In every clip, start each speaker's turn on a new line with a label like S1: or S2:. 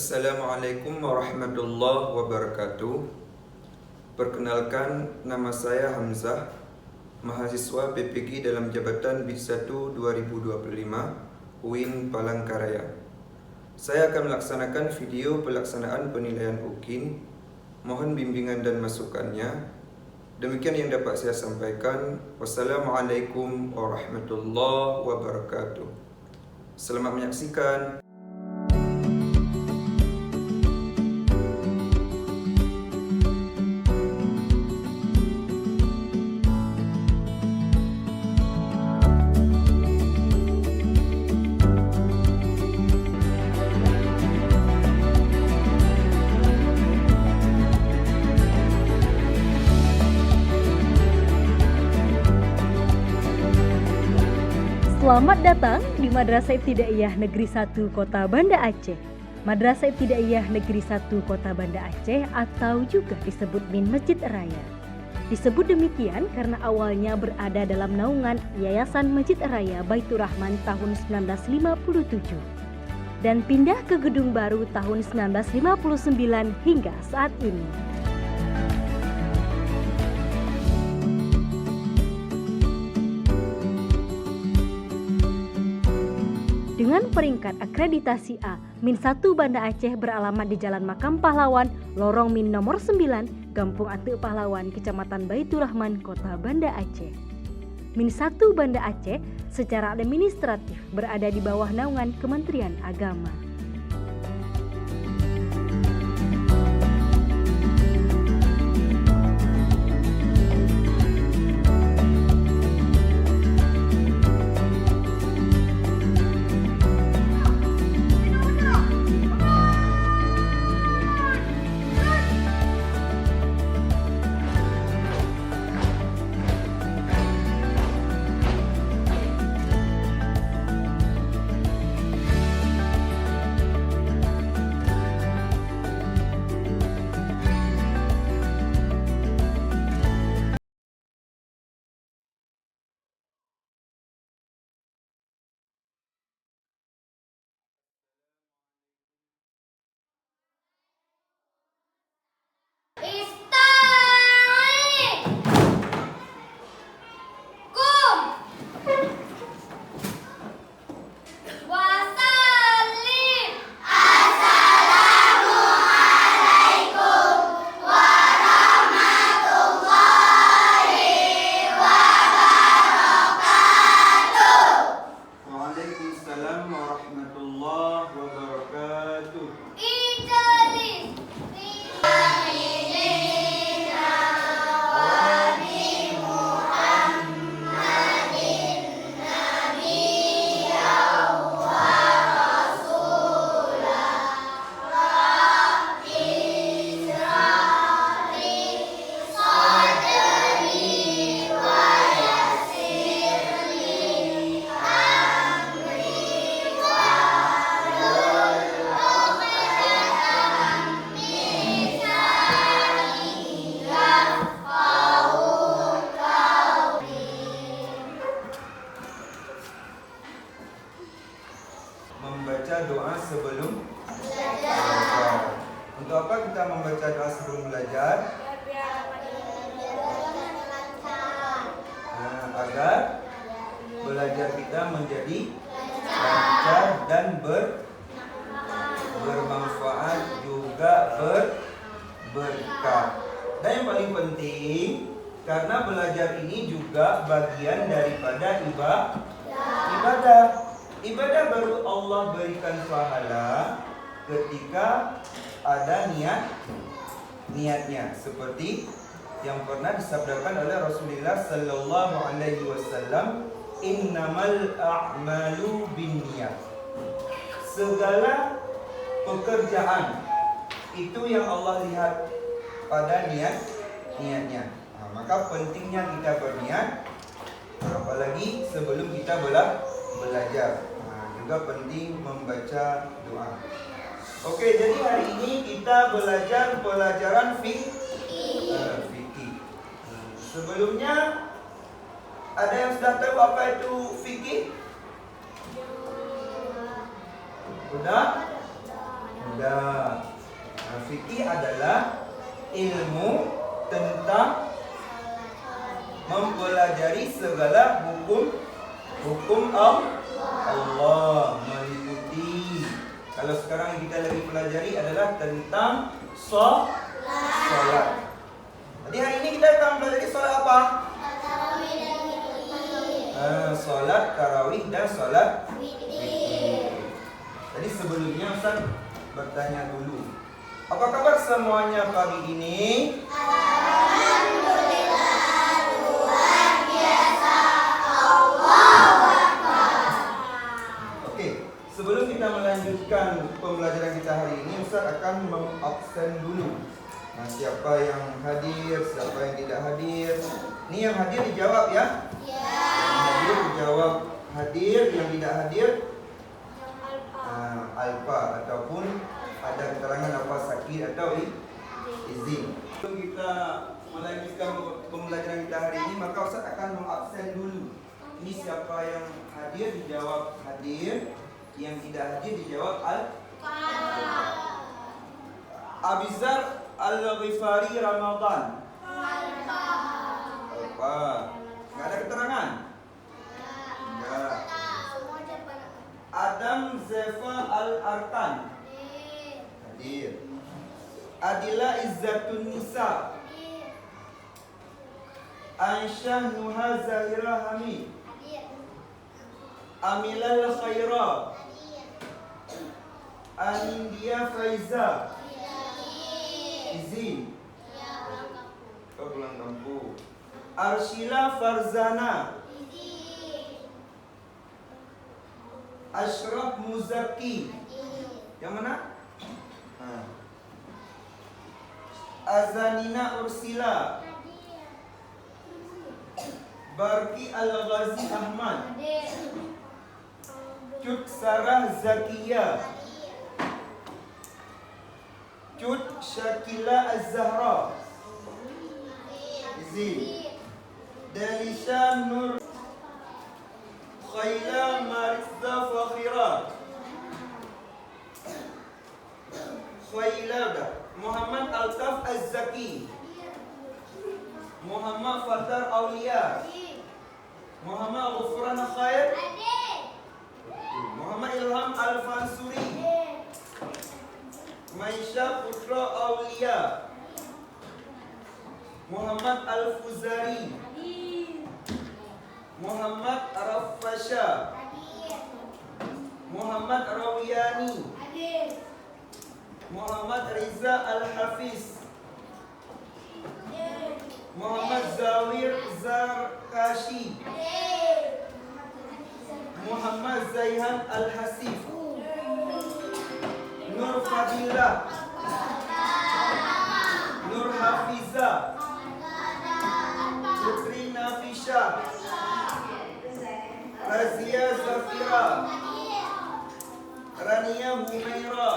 S1: Assalamualaikum warahmatullahi wabarakatuh. Perkenalkan, nama saya Hamzah, mahasiswa PPG dalam jabatan B1 2025 UIN Palangkaraya. Saya akan melaksanakan video pelaksanaan penilaian UKIN. Mohon bimbingan dan masukannya. Demikian yang dapat saya sampaikan. Wassalamualaikum warahmatullahi wabarakatuh. Selamat menyaksikan.
S2: Selamat datang di Madrasah Ibtidaiyah Negeri 1 Kota Banda Aceh. Madrasah Ibtidaiyah Negeri 1 Kota Banda Aceh atau juga disebut MIN Masjid Raya. Disebut demikian karena awalnya berada dalam naungan Yayasan Masjid Raya Baitur Rahman tahun 1957 dan pindah ke gedung baru tahun 1959 hingga saat ini. Dengan peringkat akreditasi A, MIN 1 Banda Aceh beralamat di Jalan Makam Pahlawan, Lorong MIN nomor 9, Kampung Atek Pahlawan, Kecamatan Baitur Rahman, Kota Banda Aceh. MIN 1 Banda Aceh secara administratif berada di bawah naungan Kementerian Agama.
S1: Membaca doa sebelum belajar. Untuk apa kita membaca doa sebelum belajar? Agar belajar kita menjadi lancar dan bermanfaat juga berkah. Dan yang paling penting, karena belajar ini juga bagian daripada ibadah. Ibadah baru Allah berikan pahala ketika ada niatnya, seperti yang pernah disabdakan oleh Rasulullah sallallahu alaihi wasallam, innamal a'malu binniyat. Segala pekerjaan itu yang Allah lihat pada niatnya. Maka pentingnya kita berniat, apalagi sebelum kita belajar. Juga penting membaca doa. Oke, jadi hari ini kita belajar pelajaran fikih. Sebelumnya ada yang sudah tahu apa itu fikih? Udah? Tidak. Nah, fikih adalah ilmu tentang mempelajari segala hukum Allah, meliputi. Kalau sekarang kita lagi pelajari adalah tentang sholat. Jadi hari ini kita akan pelajari sholat apa? Sholat tarawih dan sholat witir. Jadi sebelumnya Ustaz bertanya dulu, apa kabar semuanya pagi ini? Sebelum kita melanjutkan pembelajaran kita hari ini, Ustaz akan mengabsen dulu. Nah, siapa yang hadir, siapa yang tidak hadir. Ini yang hadir dijawab ya? Yang hadir dijawab hadir, yang tidak hadir alfa ataupun ada keterangan apa sakit atau izin. Sebelum kita melanjutkan pembelajaran kita hari ini, maka Ustaz akan mengabsen dulu. Ini siapa yang hadir dijawab hadir, yang tidak hadir dijawab Abizar Al-Ghifari Ramadan. Apa? Nggak ada keterangan? Enggak. Adam Zefa Al-Arkan. Hadir. Adila Izzatun Nisa. Aisyah Nuha Zahira Hamid. Amilal Khaira. Anindia Faiza. Izin. Kau pulang kampung. Arshila Farzana. Ashraf Muzaki. Yang mana? Azanina Ursila. Barki Al-Ghazi Ahmad. Cut Sarah Zakia. Cut Syakila Az-Zahra. Izin. Delisha Nur Khayla Marizda Fakhira. Khayla Muhammad Altaf Az-Zaki. Muhammad Fatar Aulia. Muhammad Ghufran Khair. Muhammad Ilham Al-Fansuri. Maisha Putra Aulia. Muhammad Al-Fuzari. Muhammad Arafasha. Muhammad Rawiyani. Muhammad Riza Al-Hafiz. Muhammad Zawir Zarkashi. Muhammad Zaihan Al-Hasif. Nur Fadilah. Nur Hafiza. Putri Nafisha. Razia Zafira. Rania Humaira.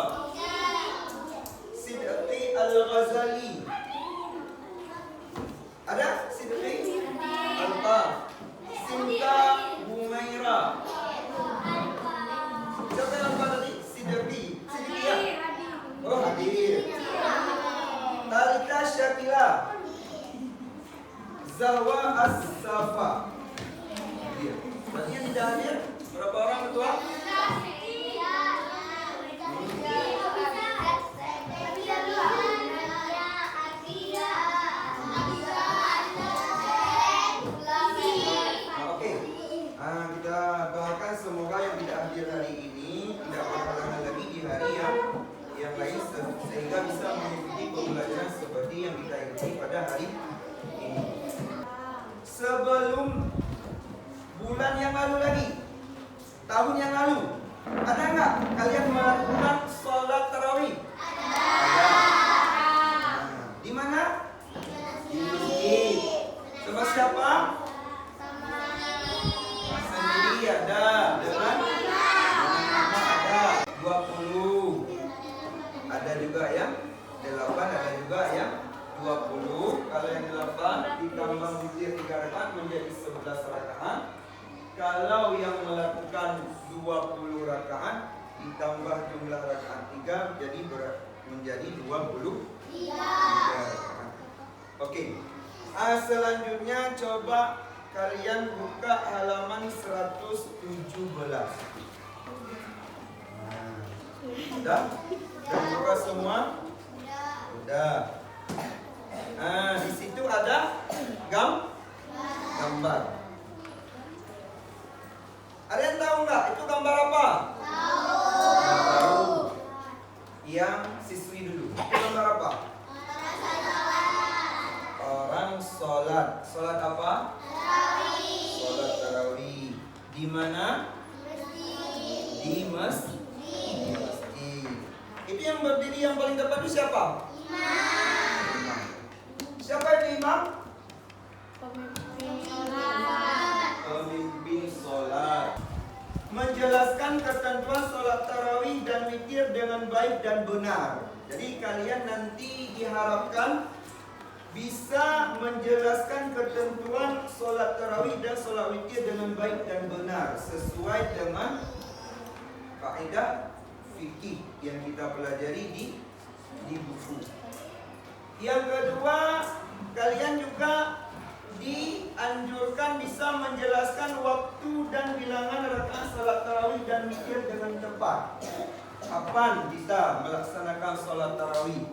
S1: Sidqi Al-Ghazali. Ada Sidqi? Alta. Sinta Humaira. Siapa yang lupa tadi? Sidqi. Sidqi ya? Oh, hadir. Talita Syakila. Zahwa As-Safa. Hadir. Berarti yang tidak hadir berapa orang ketua? Kita doakan semoga yang tidak hadir hari ini tidak berhalangan lagi di hari yang lain sehingga bisa mengikuti pembelajaran seperti yang kita ikuti pada hari ini. Sebelum bulan yang lalu lagi, tahun yang lalu, ada nggak kalian melakukan sholat tarawih? Ada. Di mana? Di masjid. Sama siapa? Sendiri ada. Dengan nama ada 20. Ada juga yang 8, ada juga yang 20. Kalau yang 8 ditambah witir 3 rakaat menjadi 11 rakaat. Kalau yang melakukan 20 rakaat ditambah jumlah rakaat 3 menjadi 23 rakaat. Oke. Selanjutnya coba kalian buka halaman 117. Sudah? Sudah buka semua? Sudah. Di situ ada gambar. Ada yang tahu nggak? Itu gambar apa? Tahu. Yang siswi dulu. Itu gambar apa? Orang sholat. Sholat apa? Sholat tarawih. Di mana? Di masjid. Itu yang berdiri yang paling depan itu siapa? Imam. Siapa itu imam? Pemimpin sholat. Menjelaskan ketentuan sholat tarawih dan witir dengan baik dan benar. Jadi kalian nanti diharapkan bisa menjelaskan ketentuan sholat tarawih dan sholat witir dengan baik dan benar sesuai dengan kaidah fikih yang kita pelajari di buku. Yang kedua, kalian juga dianjurkan bisa menjelaskan waktu dan bilangan rakaat salat tarawih dan witir dengan tepat. Kapan kita melaksanakan salat tarawih?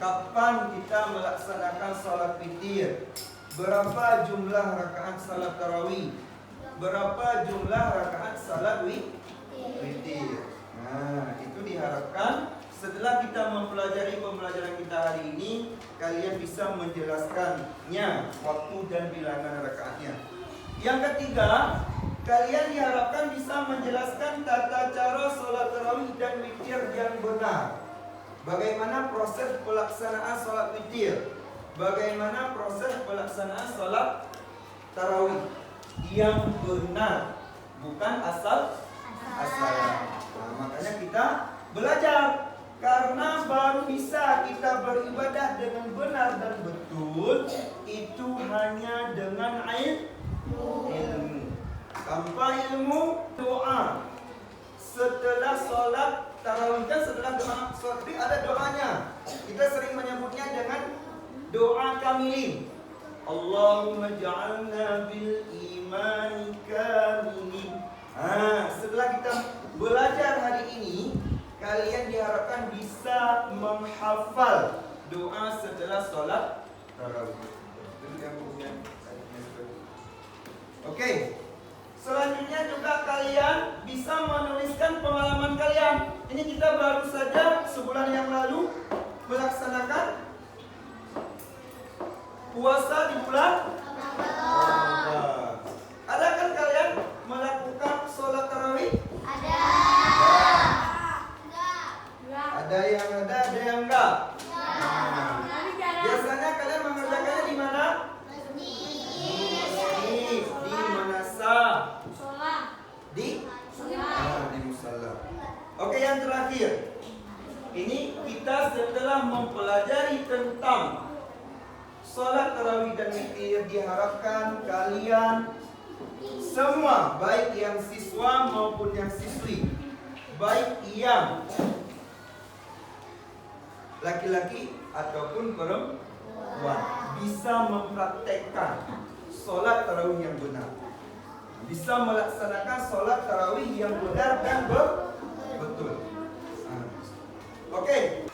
S1: Kapan kita melaksanakan salat witir? Berapa jumlah rakaat salat tarawih? Berapa jumlah rakaat salat witir? Nah, itu diharapkan setelah kita mempelajari pembelajaran kita hari ini, kalian bisa menjelaskannya waktu dan bilangan rakaatnya. Yang ketiga, kalian diharapkan bisa menjelaskan tata cara sholat tarawih dan witir yang benar. Bagaimana proses pelaksanaan sholat witir? Bagaimana proses pelaksanaan sholat tarawih yang benar, bukan asal-asalan. Nah, makanya kita belajar. Karena baru bisa kita beribadah dengan benar dan betul itu hanya dengan ilmu. Tanpa ilmu, doa. Setelah sholat tarawih kan setelah doa sholat ada doanya. Kita sering menyebutnya dengan doa kamilin. Allahumma ja'alna bil imani kamilin. Setelah kita belajar hari ini, kalian diharapkan bisa menghafal doa setelah sholat tarawih. Oke. Selanjutnya juga kalian bisa menuliskan pengalaman kalian. Ini kita baru saja sebulan yang lalu melaksanakan puasa di bulan Ramadan. Ada kan kalian melakukan sholat tarawih? Ada yang enggak. Biasanya kalian mengerjakannya di mana? Di manasa. Di musala. Oke, yang terakhir. Ini kita setelah mempelajari tentang sholat tarawih dan witir, diharapkan kalian semua, baik yang siswa maupun yang siswi, baik yang laki-laki ataupun perempuan, bisa mempraktekkan sholat tarawih yang benar, bisa melaksanakan sholat tarawih yang benar dan betul. Oke.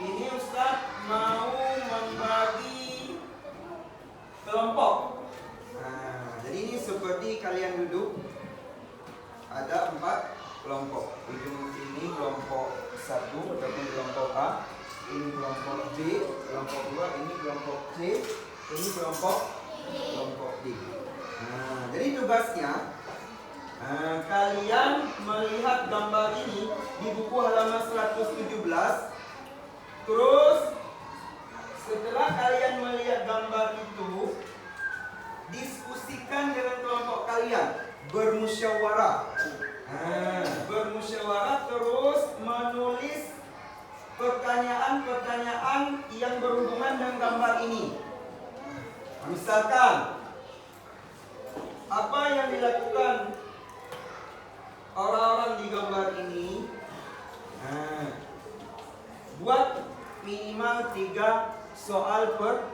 S1: Ini Ustaz mau membagi kelompok. Jadi ini seperti kalian duduk, ada 4 kelompok. Ujung ini kelompok 1 ataupun kelompok A, ini kelompok B, kelompok 2, ini kelompok C, ini kelompok D. Jadi tugasnya kalian melihat gambar ini di buku halaman 117. Terus setelah kalian melihat gambar itu, diskusikan dengan kelompok kalian, bermusyawarah. Bermusyawarah terus menulis pertanyaan-pertanyaan yang berhubungan dengan gambar ini. Misalkan, apa yang dilakukan orang-orang di gambar ini buat minimal 3 soal per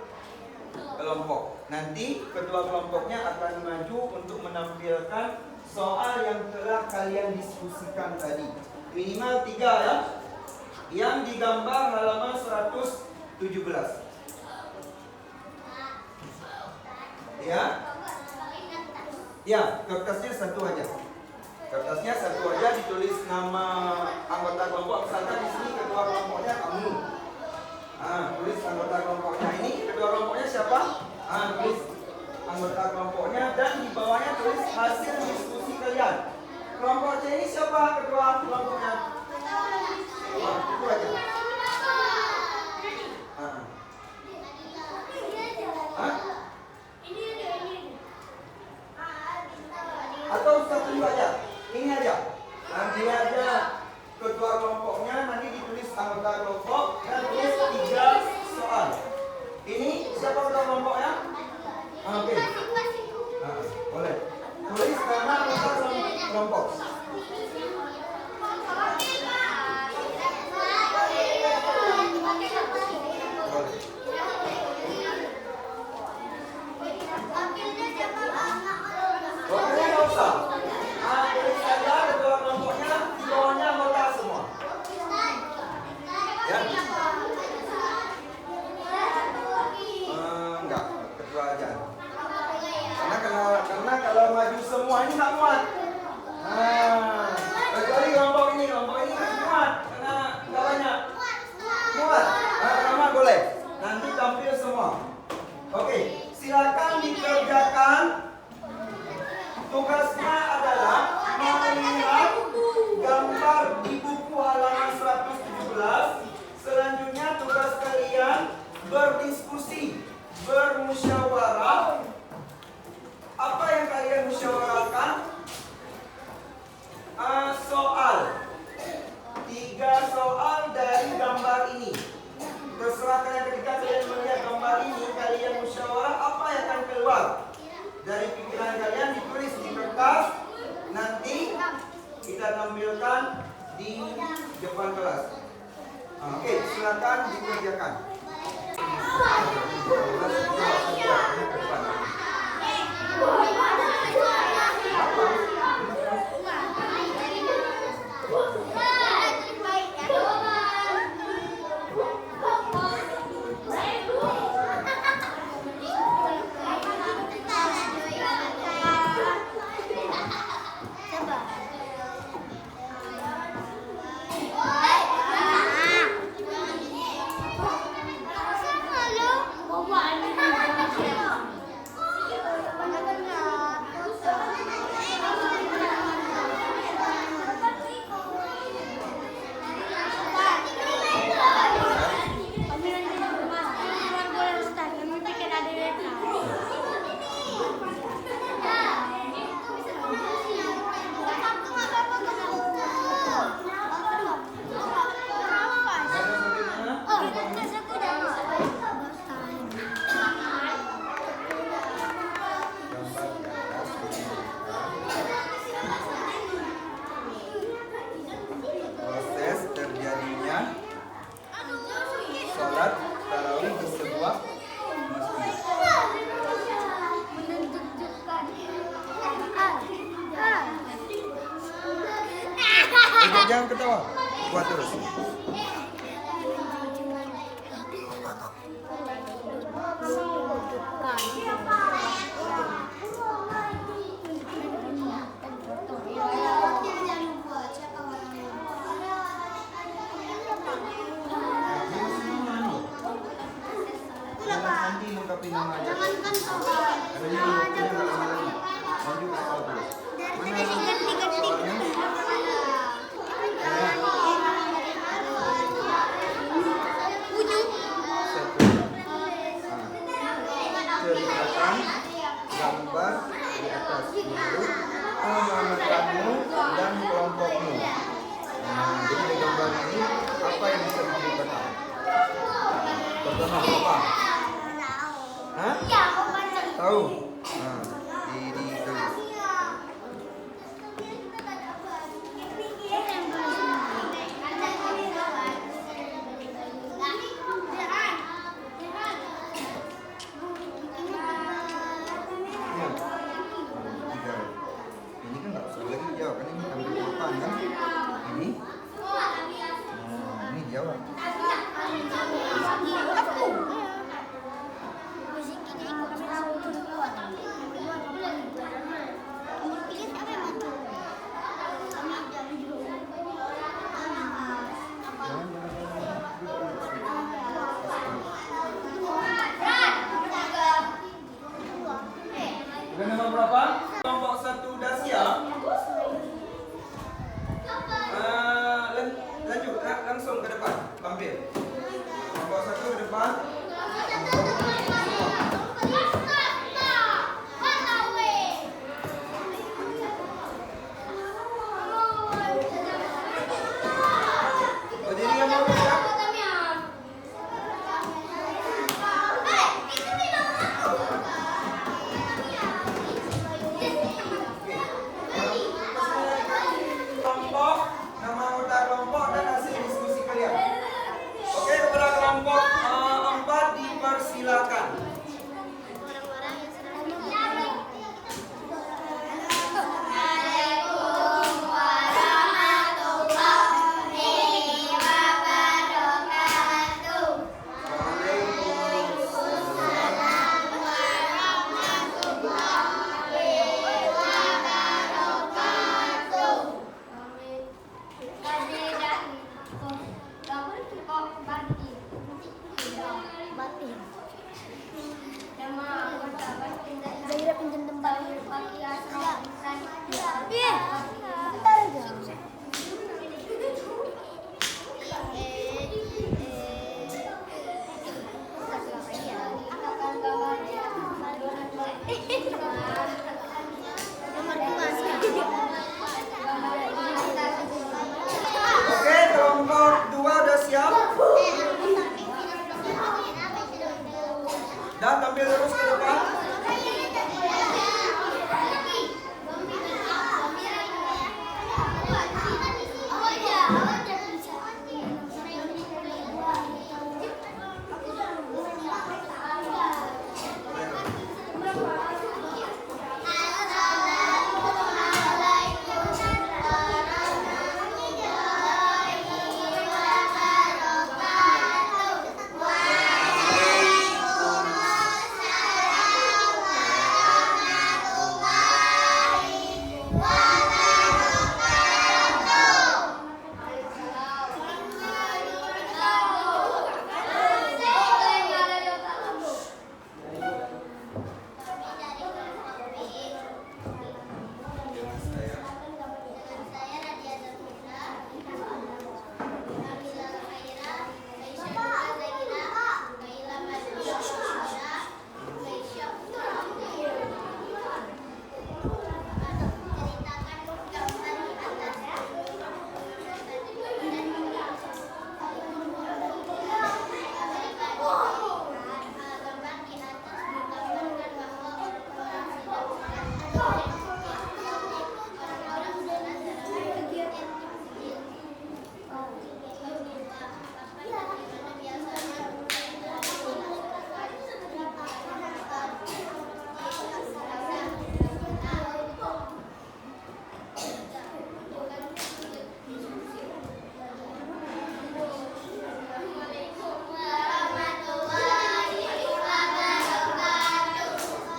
S1: kelompok. Nanti ketua kelompoknya akan maju untuk menampilkan soal yang telah kalian diskusikan tadi. Minimal 3 ya. Yang digambar halaman 117. Ya. Ya, kertasnya satu aja. Kertasnya satu aja, ditulis nama anggota kelompok. Misalkan di sini ketua kelompoknya kamu. Tulis anggota kelompoknya. Ini ketua kelompoknya siapa? Tulis anggota kelompoknya dan di bawahnya tulis hasil diskusi kalian. Kelompok C ini siapa ketua kelompoknya? Itu aja. Atau satu aja. Ini aja. Nanti aja ketua kelompoknya, nanti ditulis anggota kelompok dan tulis 3 soal. Ini siapa ketua kelompoknya? Oke. Boleh. Tulis nama anggota kelompok. Karena kalau maju semua ini nggak muat. Kecuali kelompok ini muat karena nggak banyak. Muat. Nama boleh. Nanti tampil semua. Oke, silakan dikerjakan. Tugasnya adalah melihat gambar di buku halaman 117. Selanjutnya tugas kalian berdiskusi, bermusyawarah. Apa yang kalian musyawarahkan? Soal 3 soal dari gambar ini. Terserah kalian, ketika kalian melihat gambar ini, kalian musyawarah apa yang akan keluar dari pikiran kalian, ditulis di kertas. Nanti kita tampilkan di depan kelas. Oke, silakan dikerjakan. Sholat tarawih di sebuah masjid. Jangan ketawa, buat terus. Nanti lengkapi nama aja. Ceritakan gambar di atas dulu pengamatanmu dan kelompokmu. Jadi di gambar ini apa yang bisa diceritakan? Pertama apa? Hah? Tahu? Ditulis. Dengan nomor berapa? Kelompok 1 dah siap? Lanjut, langsung ke depan. Tampil. Kelompok 1 ke depan. Berdiri yang mau siap? Kelompok, nama anggota kelompok dan hasil diskusi kalian. Oke, kepada kelompok 4 dipersilakan.
S3: Zahira pinjam tempat Iya, bentar aja.
S1: Oke, kelompok 2 udah siap? Dan tampil terus ke depan.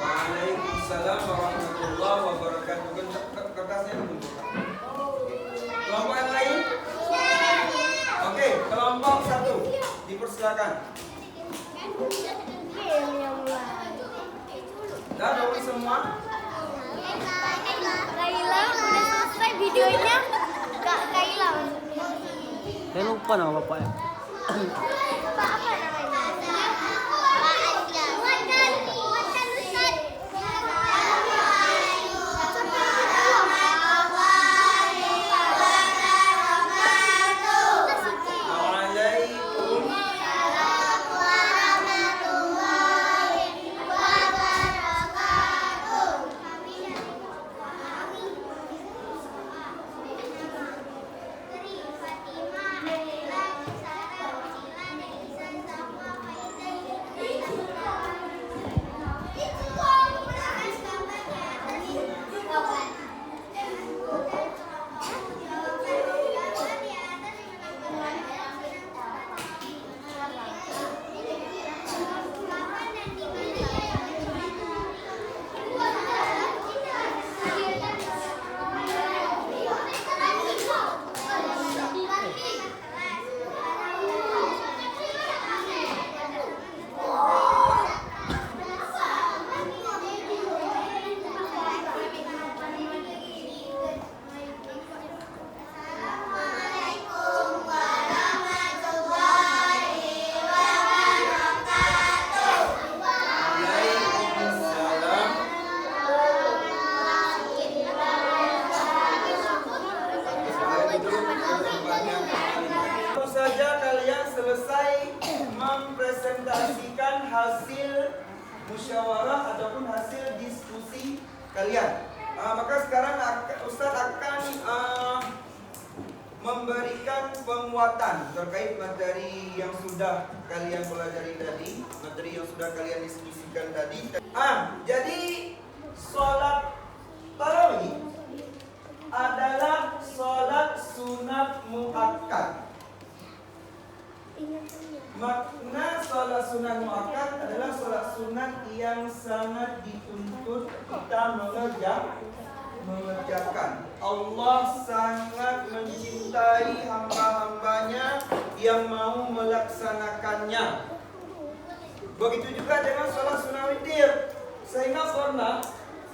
S1: Waalaikumsalam warahmatullahi wabarakatuh. Kertasnya dikumpulkan. Kelompok yang lain? Oke, kelompok 1 dipersilakan. Dah dulu semua.
S3: Kaila udah selesai videonya. Kak Kaila.
S4: Saya lupa nama bapaknya.
S3: Pak apa namanya? Pak Aja. Wajan Ustaz.
S1: musyawarah ataupun hasil diskusi kalian. Maka sekarang Ustaz akan memberikan penguatan terkait materi yang sudah kalian pelajari tadi, materi yang sudah kalian diskusikan tadi. Jadi sholat tarawih adalah sholat sunat muakkad. Makna sholat sunat muakkad adalah sholat sunat yang sangat dituntut kita mengerjakan. Allah sangat mencintai hamba-hambanya yang mau melaksanakannya. Begitu juga dengan sholat sunat witir. Sehingga pernah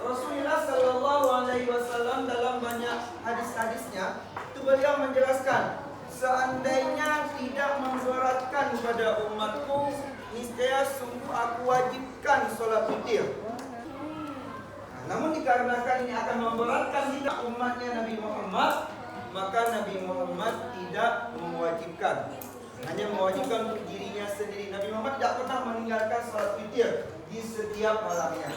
S1: Rasulullah Sallallahu Alaihi Wasallam dalam banyak hadis-hadisnya itu beliau menjelaskan, seandainya tidak memberatkan pada umatku, niscaya sungguh aku wajibkan sholat witir. Namun dikarenakan ini akan memberatkan kita umatnya Nabi Muhammad, maka Nabi Muhammad tidak mewajibkan, hanya mewajibkan untuk dirinya sendiri. Nabi Muhammad tidak pernah meninggalkan sholat witir di setiap malamnya.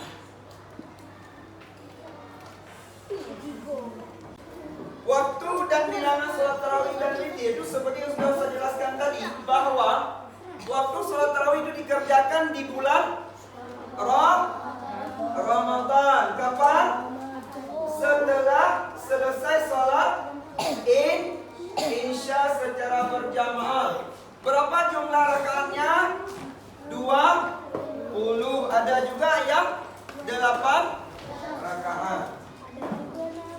S1: Waktu dan bilangan sholat tarawih dan witir itu seperti yang sudah saya jelaskan tadi, bahwa waktu sholat tarawih itu dikerjakan di bulan Ramadan. Kapan? Setelah selesai sholat Isya secara berjamaah. Berapa jumlah rakaatnya? 20. Ada juga yang 8 rakaat.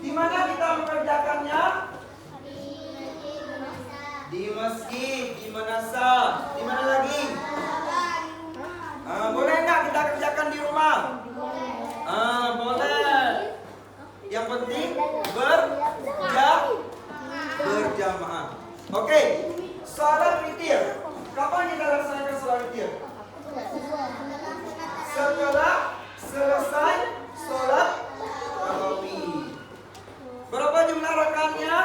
S1: Di mana kita mengerjakannya? Di masjid, di manasah. Di mana lagi? Boleh nggak kita kerjakan di rumah? Boleh. Yang penting berjamaah. Oke. Salat witir. Kapan kita laksanakan salat witir? Setelah selesai salat tarawih. Berapa jumlah rakaatnya?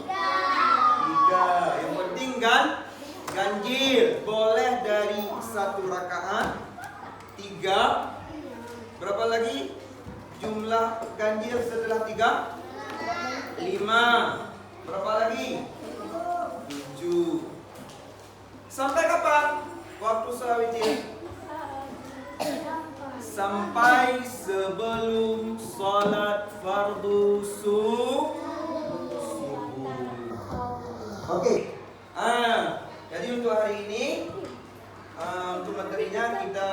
S1: 3. Yang penting ganjil. Boleh dari 1 rakaat 3. Berapa lagi jumlah ganjil setelah 3? 5. Berapa lagi? 7. Sampai kapan waktu salat witir? Sampai sebelum salat fardu subuh. Oke. Jadi untuk hari ini untuk materinya kita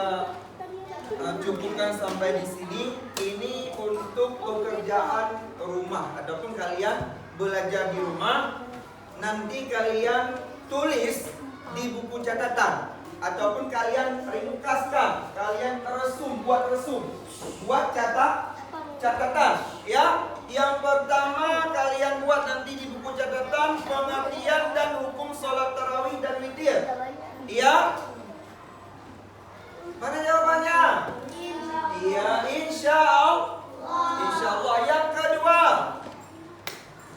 S1: cukupkan sampai di sini. Ini untuk pekerjaan rumah ataupun kalian belajar di rumah. Nanti kalian tulis di buku catatan ataupun kalian ringkaskan, kalian buat catatan ya. Yang pertama kalian buat nanti di buku catatan pengertian dan hukum sholat tarawih dan witir ya. Mana jawabannya? Iya, insya Allah. Yang kedua,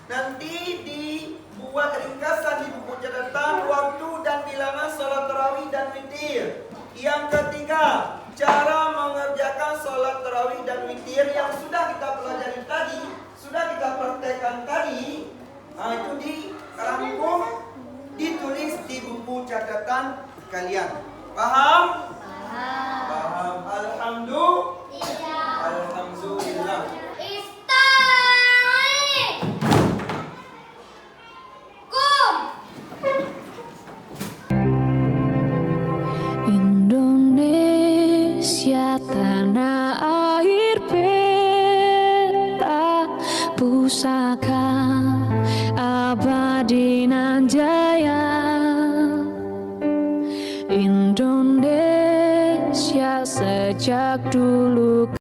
S1: nanti dibuat ringkasan di buku catatan waktu dan bilangan sholat tarawih dan witir. Yang ketiga, cara mengerjakan sholat tarawih dan witir yang sudah kita pelajari tadi, sudah kita praktekkan tadi. Itu dirangkum, ditulis di buku catatan kalian. Paham? Paham. Alhamdulillah.
S5: Indonesia tanah air peta pusaka abadi nan jaya. Indonesia sejak dulu.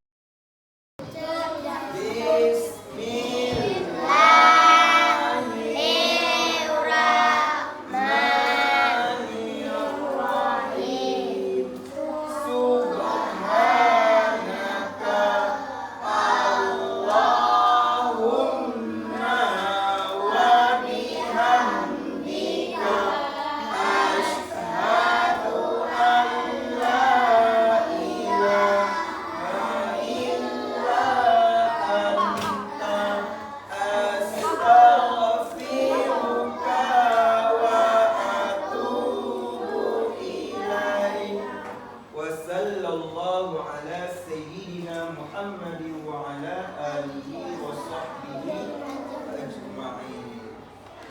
S1: sayyidina Muhammadin wa ala alihi wa sahbihi ajma'in.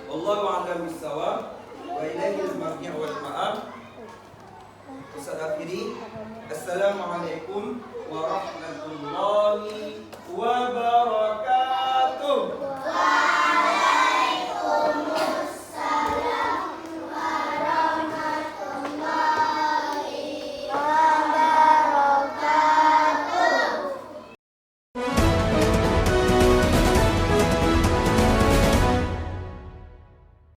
S1: Wallahu a'lam bissawab wa ilaihil marji' wal ma'ab. Ustaz akhiri, assalamualaikum warahmatullahi